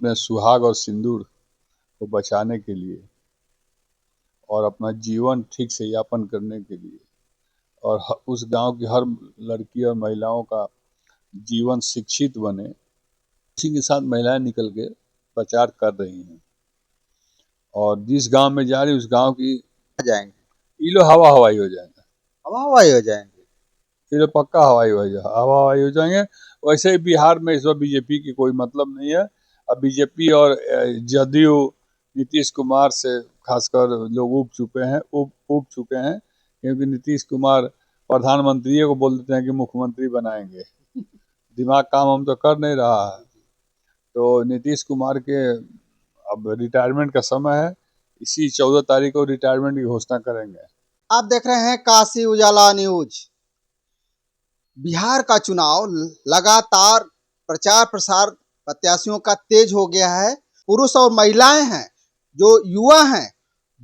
अपने सुहाग और सिंदूर को बचाने के लिए और अपना जीवन ठीक से यापन करने के लिए और उस गांव की हर लड़की और महिलाओं का जीवन शिक्षित बने, इसी के साथ महिलाएं निकल के प्रचार कर रही हैं। और जिस गांव में जा रही उस गांव की जाएंगे, ये लोग हवा हवाई हो जाएंगे, हवा हवाई हो जाएंगे। ये लोग पक्का हवा हवाई हो जाएंगे। वैसे ही बिहार में इस बार बीजेपी की कोई मतलब नहीं है। अब बीजेपी और जदयू नीतीश कुमार से खासकर लोग उब चुके हैं क्योंकि नीतीश कुमार प्रधानमंत्री को बोल देते हैं कि मुख्यमंत्री बनाएंगे। दिमाग काम हम तो कर नहीं रहा है। तो नीतीश कुमार के अब रिटायरमेंट का समय है, इसी 14 तारीख को रिटायरमेंट की घोषणा करेंगे। आप देख रहे हैं काशी उजाला न्यूज। बिहार का चुनाव लगातार प्रचार प्रसार प्रत्याशियों का तेज हो गया है। पुरुष और महिलाएं हैं, जो युवा हैं,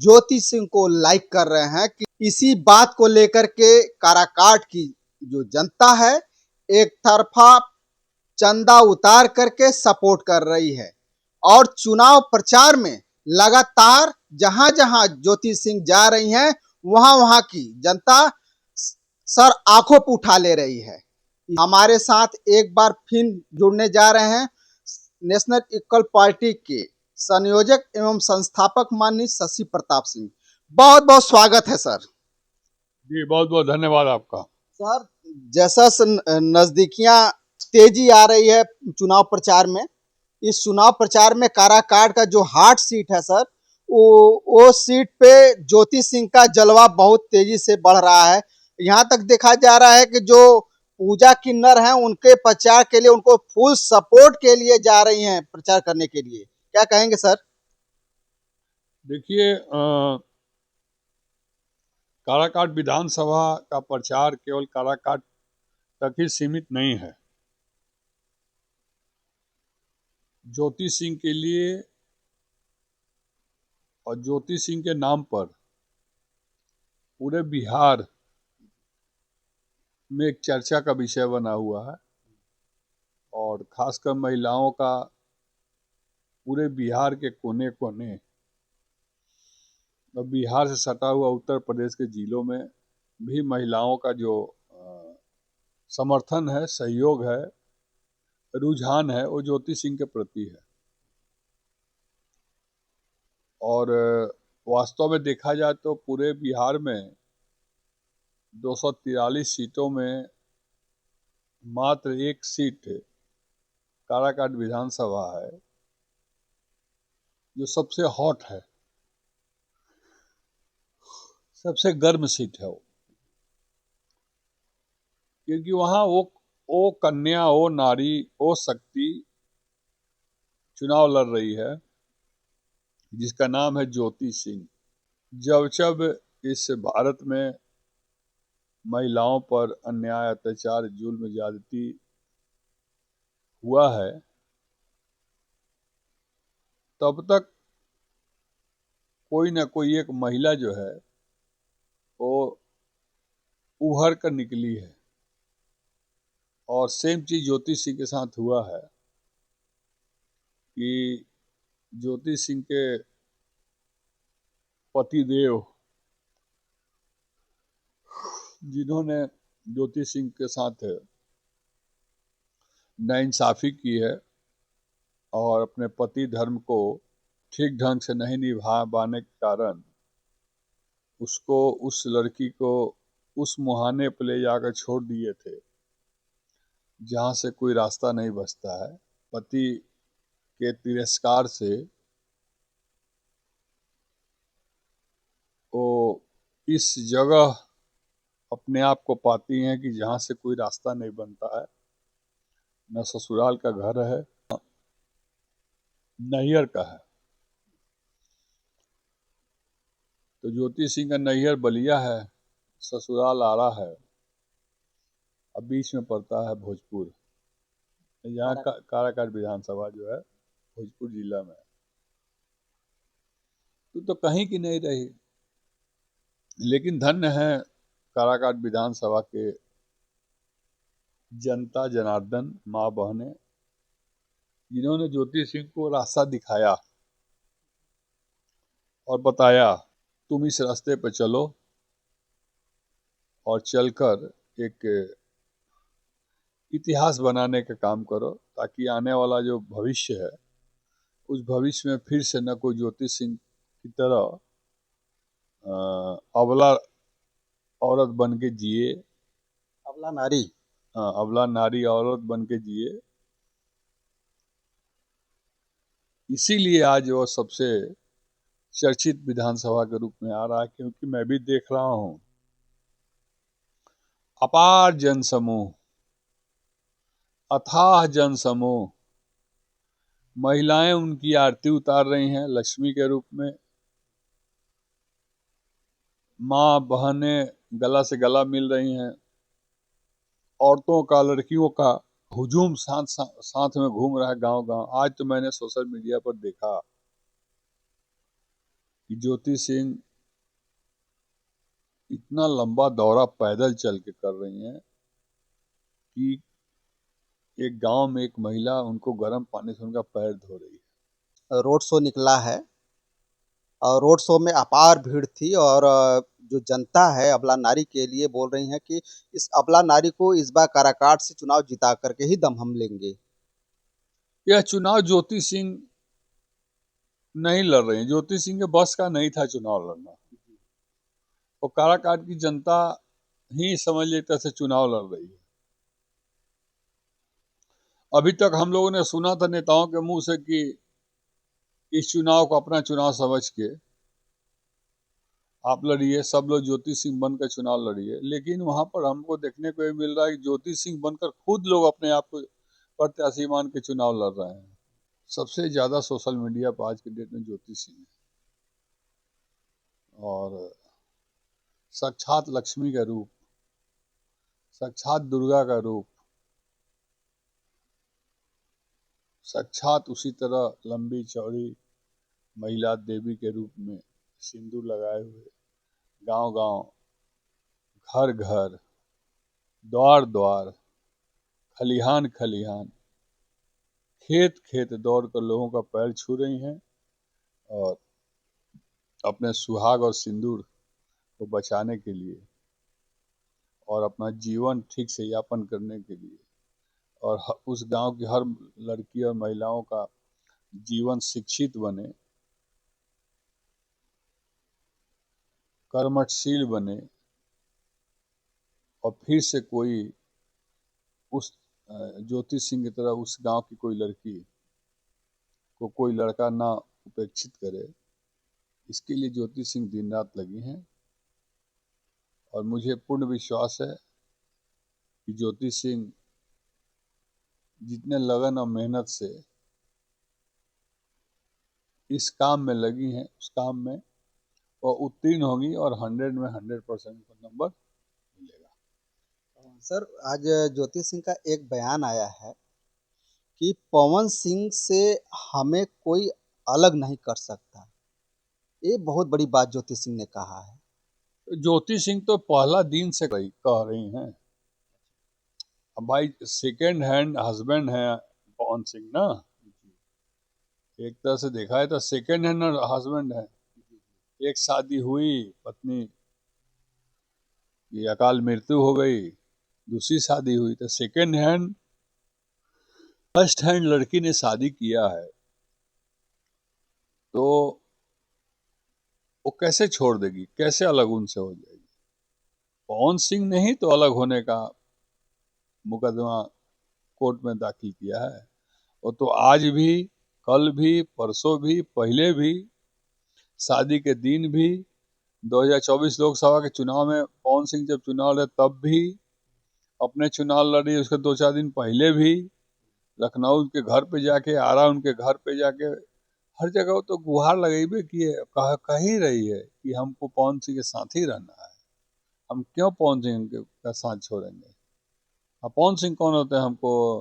ज्योति सिंह को लाइक कर रहे हैं कि इसी बात को लेकर के काराकाट की जो जनता है एक तरफा चंदा उतार करके सपोर्ट कर रही है और चुनाव प्रचार में लगातार जहां जहां ज्योति सिंह जा रही हैं वहां वहां की जनता सर आंखों पर उठा ले रही है। हमारे साथ एक बार फिर जुड़ने जा रहे हैं नेशनल इक्वल पार्टी के संयोजक एवं संस्थापक माननीय शशि प्रताप सिंह। बहुत बहुत स्वागत है सर। जी बहुत बहुत धन्यवाद आपका। सर, जैसा नजदीकियां तेजी आ रही है चुनाव प्रचार में, इस चुनाव प्रचार में काराकाट का जो हार्ट सीट है सर, वो सीट पे ज्योति सिंह का जलवा बहुत तेजी से बढ़ रहा है। यहाँ तक देखा जा रहा है कि जो पूजा किन्नर हैं उनके प्रचार के लिए, उनको फुल सपोर्ट के लिए जा रही हैं प्रचार करने के लिए। क्या कहेंगे सर? देखिए काराकाट विधानसभा का प्रचार केवल काराकाट तक ही सीमित नहीं है। ज्योति सिंह के लिए और ज्योति सिंह के नाम पर पूरे बिहार में एक चर्चा का विषय बना हुआ है और खासकर महिलाओं का पूरे बिहार के कोने कोने और बिहार से सटा हुआ उत्तर प्रदेश के जिलों में भी महिलाओं का जो समर्थन है, सहयोग है, रुझान है, वो ज्योति सिंह के प्रति है। और वास्तव में देखा जाए तो पूरे बिहार में 243 सीटों में मात्र एक सीट काराकाट विधानसभा है जो सबसे हॉट है, सबसे गर्म सीट है वो। क्योंकि वहाँ वो कन्या, वो नारी, वो शक्ति चुनाव लड़ रही है जिसका नाम है ज्योति सिंह। जब जब इस भारत में महिलाओं पर अन्याय, अत्याचार, जुल्म, ज्यादती हुआ है तब तक कोई ना कोई एक महिला जो है वो उभर कर निकली है। और सेम चीज ज्योति सिंह के साथ हुआ है कि ज्योति सिंह के पति देव जिन्होंने ज्योति सिंह के साथ नाइंसाफी की है और अपने पति धर्म को ठीक ढंग से नहीं निभा पाने के कारण उसको, उस लड़की को उस मुहाने पर ले जाकर छोड़ दिए थे जहाँ से कोई रास्ता नहीं बचता है। पति के तिरस्कार से वो इस जगह अपने आप को पाती हैं कि जहाँ से कोई रास्ता नहीं बनता है, न ससुराल का घर है, नैहर का है। तो ज्योति सिंह का नैहर बलिया है, ससुराल आरा है, अब बीच में पड़ता है भोजपुर। यहाँ काराकाट विधानसभा जो है भोजपुर जिला में। तो कहीं की नहीं रही, लेकिन धन्य है काराकाट विधानसभा के जनता, जनार्दन, माँ बहनें जिन्होंने ज्योति सिंह को रास्ता दिखाया और बताया तुम इस रास्ते पर चलो और चलकर एक इतिहास बनाने का काम करो, ताकि आने वाला जो भविष्य है उस भविष्य में फिर से न कोई ज्योति सिंह की तरह अबला औरत बन के जिए, अबला नारी। अबला नारी औरत बन के जिए। इसीलिए आज वो सबसे चर्चित विधानसभा के रूप में आ रहा है, क्योंकि मैं भी देख रहा हूं अपार जनसमूह, अथाह जनसमूह, महिलाएं उनकी आरती उतार रही हैं लक्ष्मी के रूप में। माँ बहनें गला से गला मिल रही हैं। औरतों का, लड़कियों का हुजूम साथ में घूम रहा है गांव गांव। आज तो मैंने सोशल मीडिया पर देखा कि ज्योति सिंह इतना लंबा दौरा पैदल चल के कर रही हैं कि एक गांव में एक महिला उनको गर्म पानी से उनका पैर धो रही है। रोड शो निकला है और रोड शो में अपार भीड़ थी, और जो जनता है अबला नारी के लिए बोल रही है कि इस अबला नारी को इस बार काराकाट से चुनाव जिता करके ही दम हम लेंगे। यह चुनाव ज्योति सिंह नहीं लड़ रही है, ज्योति सिंह के बस का नहीं था चुनाव लड़ना। वो काराकाट की जनता ही समझ लेते से चुनाव लड़ रही है। अभी तक हम लोगों ने सुना था नेताओं के मुंह से कि इस चुनाव को अपना चुनाव समझ के आप लड़िए, सब लोग ज्योति सिंह बनकर चुनाव लड़िए। लेकिन वहां पर हमको देखने को ये मिल रहा है कि ज्योति सिंह बनकर खुद लोग अपने आप को प्रत्याशी मान के चुनाव लड़ रहे हैं। सबसे ज्यादा सोशल मीडिया पर आज के डेट में ज्योति सिंह है, और साक्षात लक्ष्मी का रूप, साक्षात दुर्गा का रूप, साक्षात उसी तरह लंबी चौड़ी महिला देवी के रूप में सिंदूर लगाए हुए गांव गांव, घर घर, द्वार द्वार, खलिहान खलिहान, खेत खेत दौड़ कर लोगों का पैर छू रही हैं और अपने सुहाग और सिंदूर को बचाने के लिए और अपना जीवन ठीक से यापन करने के लिए, और उस गांव की हर लड़की और महिलाओं का जीवन शिक्षित बने, कर्मठशील बने, और फिर से कोई उस ज्योति सिंह की तरह उस गांव की कोई लड़की को कोई लड़का ना उपेक्षित करे। इसके लिए ज्योति सिंह दिन रात लगी हैं, और मुझे पूर्ण विश्वास है कि ज्योति सिंह जितने लगन और मेहनत से इस काम में लगी हैं, उस काम में वो उत्तीर्ण होगी और 100 में 100% का नंबर मिलेगा। सर, आज ज्योति सिंह का एक बयान आया है कि पवन सिंह से हमें कोई अलग नहीं कर सकता। ये बहुत बड़ी बात ज्योति सिंह ने कहा है। ज्योति सिंह तो पहला दिन से कह रही हैं। अब भाई सेकेंड हैंड हस्बैंड है पवन सिंह ना, एक तरह से देखा है तो सेकेंड हैंड हस्बैंड है। एक शादी हुई, पत्नी की अकाल मृत्यु हो गई, दूसरी शादी हुई, तो सेकेंड हैंड फर्स्ट हैंड लड़की ने शादी किया है, तो वो कैसे छोड़ देगी, कैसे अलग उनसे हो जाएगी। पवन सिंह ने ही तो अलग होने का मुकदमा कोर्ट में दाखिल किया है। वो तो आज भी, कल भी, परसों भी, पहले भी, शादी के दिन भी, 2024 लोकसभा के चुनाव में पवन सिंह जब चुनाव लड़े तब भी, अपने चुनाव लड़ी उसके 2-4 दिन पहले भी, लखनऊ के घर पे जाके, आरा उनके घर पे जाके, हर जगह वो तो गुहार लगेबे किए, कह ही रही है कि हमको पवन सिंह के साथ ही रहना है, हम क्यों पवन सिंह का साथ छोड़ेंगे। अब पवन सिंह कौन होते हैं हमको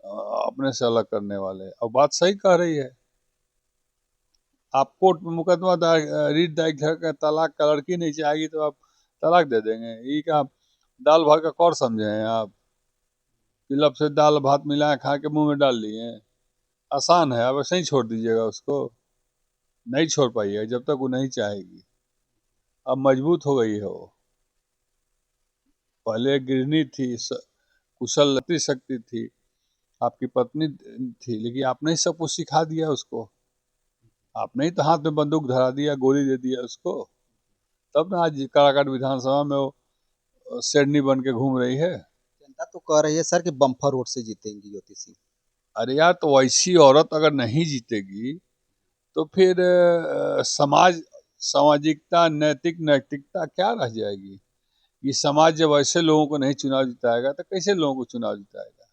अपने से अलग करने वाले। अब बात सही कह रही है। आप कोर्ट में मुकदमा रीट दायर कर तलाक का लड़की नहीं चाहेगी तो आप तलाक दे देंगे। ये क्या दाल भात का कौर समझे हैं आप, तिलक से दाल भात मिलाए खा के मुंह में डाल लिए। आसान है, अब ऐसे ही छोड़ दीजिएगा उसको, नहीं छोड़ पाइएगा जब तक वो नहीं चाहेगी। अब मजबूत हो गई है वो, पहले एक गृहिणी थी, कुशल शक्ति थी, आपकी पत्नी थी, लेकिन आपने ही सब कुछ सिखा दिया उसको, आपने ही तो हाथ में बंदूक धरा दिया, गोली दे दिया उसको, तब ना आज काराकाट विधानसभा में वो शेरनी बन के घूम रही है। जनता तो कह रही है सर कि बम्पर वोट से जीतेंगी ज्योति सिंह। अरे यार, तो वैसी औरत अगर नहीं जीतेगी तो फिर समाज, सामाजिकता, नैतिकता क्या रह जाएगी? ये समाज जब ऐसे लोगों को नहीं चुनाव जिताएगा तो कैसे लोगों को चुनाव जिताएगा?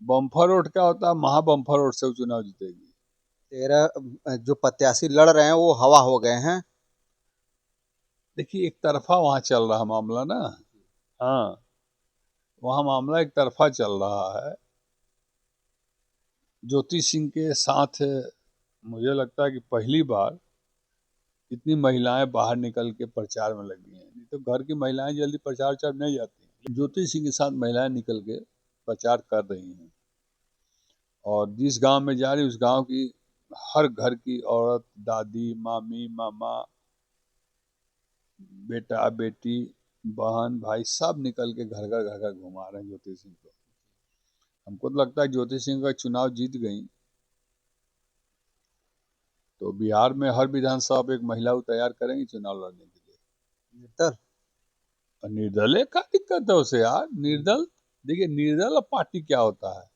बम्पर वोट क्या होता है? महा बम्पर वोट से वो चुनाव जीतेगी। 13 जो प्रत्याशी लड़ रहे हैं वो हवा हो गए हैं। देखिए, एक तरफा वहाँ चल रहा मामला ना, हाँ, वहाँ मामला एक तरफा चल रहा है। ज्योति सिंह के साथ मुझे लगता है कि पहली बार इतनी महिलाएं बाहर निकल के प्रचार में लगी हैं, नहीं तो घर की महिलाएं जल्दी प्रचार उचार नहीं जाती हैं। ज्योति सिंह के साथ महिलाएं निकल के प्रचार कर रही हैं, और जिस गांव में जा रही उस गांव की हर घर की औरत, दादी, मामी, मामा, बेटा, बेटी, बहन, भाई सब निकल के घर घर घुमा रहे हैं ज्योति सिंह को। हमको तो लगता है ज्योति सिंह का चुनाव जीत गई तो बिहार में हर विधानसभा पे एक महिला को तैयार करेंगे चुनाव लड़ने के लिए। निर्दल और निर्दल का दिक्कत है उसे यार, निर्दल, देखिए निर्दल पार्टी क्या होता है?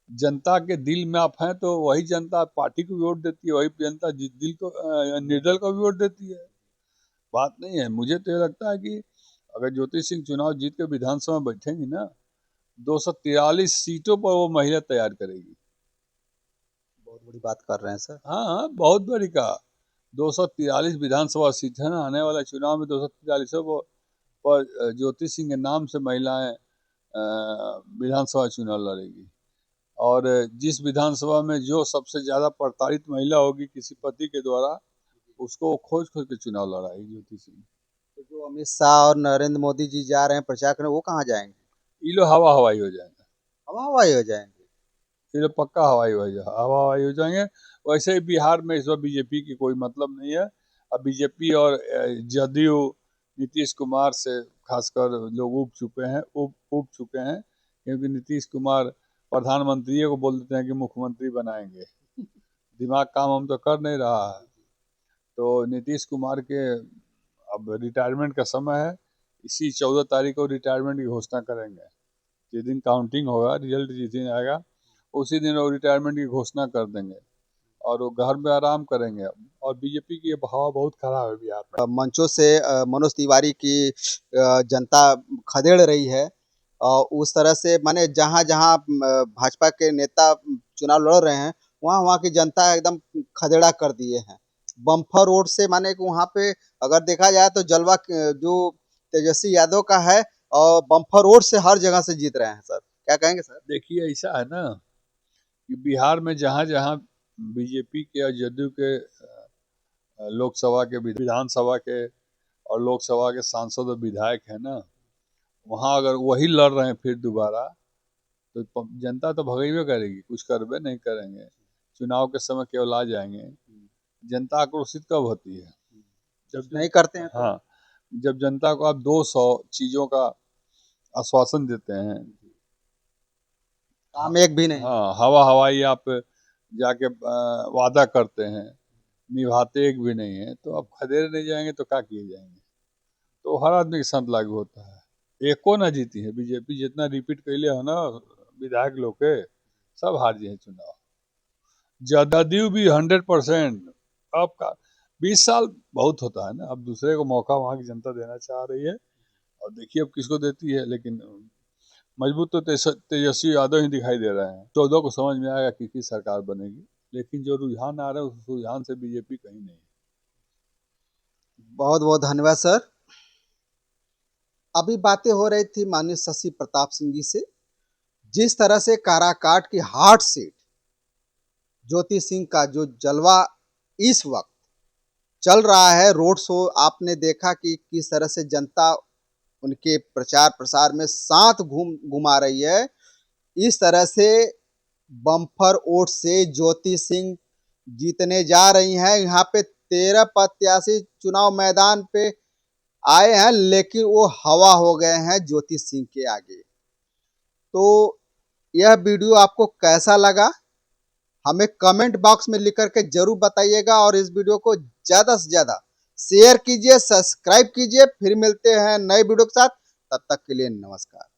जनता के दिल में आप हैं तो वही जनता पार्टी को वोट देती है, वही जनता दिल को निर्दल को भी वोट देती है। बात नहीं है। मुझे तो ये लगता है कि अगर ज्योति सिंह चुनाव जीत के विधानसभा में बैठेंगी ना, 243 सीटों पर वो महिला तैयार करेगी। बहुत बड़ी बात कर रहे हैं सर। हाँ हाँ, बहुत बड़ी का 243 विधानसभा सीट है ना, आने वाले चुनाव में 243 पर ज्योति सिंह के नाम से महिलाएं विधानसभा चुनाव लड़ेगी। और जिस विधानसभा में जो सबसे ज्यादा प्रताड़ित महिला होगी किसी पति के द्वारा, उसको खोज खोज के चुनाव लड़ाएगी ज्योति सिंह। तो जो अमित शाह और नरेंद्र मोदी जी जा रहे हैं प्रचार करने, वो कहाँ जाएंगे? ये लोग हवा हवाई हो जाएंगे, हवा हवाई हो जाएंगे। ये लोग पक्का हवा हवाई हो जाएंगे। वैसे ही बिहार में इस बार बीजेपी की कोई मतलब नहीं है। अब बीजेपी और जदयू नीतीश कुमार से खासकर लोग उब चुके हैं, क्योंकि नीतीश कुमार प्रधानमंत्री को बोल देते हैं कि मुख्यमंत्री बनाएंगे। दिमाग काम हम तो कर नहीं रहा है। तो नीतीश कुमार के अब रिटायरमेंट का समय है, इसी 14 तारीख को रिटायरमेंट की घोषणा करेंगे। जिस दिन काउंटिंग होगा, रिजल्ट जिस दिन आएगा उसी दिन वो रिटायरमेंट की घोषणा कर देंगे और वो घर में आराम करेंगे। और बीजेपी की हवा बहुत खराब है बिहार में। मंचों से मनोज तिवारी की जनता खदेड़ रही है, और उस तरह से माने जहाँ जहाँ भाजपा के नेता चुनाव लड़ रहे हैं वहाँ वहाँ की जनता एकदम खदेड़ा कर दिए हैं बम्पर वोट से। माने कि वहाँ पे अगर देखा जाए तो जलवा जो तेजस्वी यादव का है, और बम्पर वोट से हर जगह से जीत रहे हैं सर। क्या कहेंगे सर? देखिए, ऐसा है ना कि बिहार में जहाँ जहाँ बीजेपी के और जदयू के लोकसभा के, विधानसभा के और लोकसभा के सांसद और विधायक है ना, वहाँ अगर वही लड़ रहे हैं फिर दोबारा, तो जनता तो भगेबे करेगी, कुछ करबे नहीं करेंगे। चुनाव के समय केवल आ जाएंगे। जनता आक्रोशित कब होती है? जब नहीं करते हैं तो? हाँ, जब जनता को आप 200 चीजों का आश्वासन देते हैं, काम एक भी नहीं। हाँ, हवा हवाई आप जाके वादा करते हैं, निभाते एक भी नहीं है, तो आप खदेड़ नहीं जाएंगे तो क्या किए जाएंगे? तो हर आदमी के साथ लागू होता है। एको ना जीती है बीजेपी, जितना रिपीट कैले हो ना विधायक लोग के, सब हार जी है चुनाव। जदयू भी 100%। अब का 20 साल बहुत होता है ना, अब दूसरे को मौका वहाँ की जनता देना चाह रही है, और देखिए अब किसको देती है। लेकिन मजबूत तो तेजस्वी यादव ही दिखाई दे रहे हैं। 14 को समझ में आएगा किसकी सरकार बनेगी, लेकिन जो रुझान आ रहा है उस रुझान से बीजेपी कहीं नहीं है। बहुत बहुत धन्यवाद सर। अभी बातें हो रही थी माननीय शशि प्रताप सिंह जी से, जिस तरह से काराकाट की हार्ट सीट ज्योति सिंह का जो जलवा इस वक्त चल रहा है, रोड शो आपने देखा कि किस तरह से जनता उनके प्रचार प्रसार में साथ घुमा रही है। इस तरह से बम्पर वोट से ज्योति सिंह जीतने जा रही हैं। यहाँ पे 13 प्रत्याशी चुनाव मैदान पे आए हैं, लेकिन वो हवा हो गए हैं ज्योति सिंह के आगे। तो यह वीडियो आपको कैसा लगा, हमें कमेंट बॉक्स में लिख करके जरूर बताइएगा, और इस वीडियो को ज़्यादा से ज़्यादा शेयर कीजिए, सब्सक्राइब कीजिए। फिर मिलते हैं नए वीडियो के साथ, तब तक के लिए नमस्कार।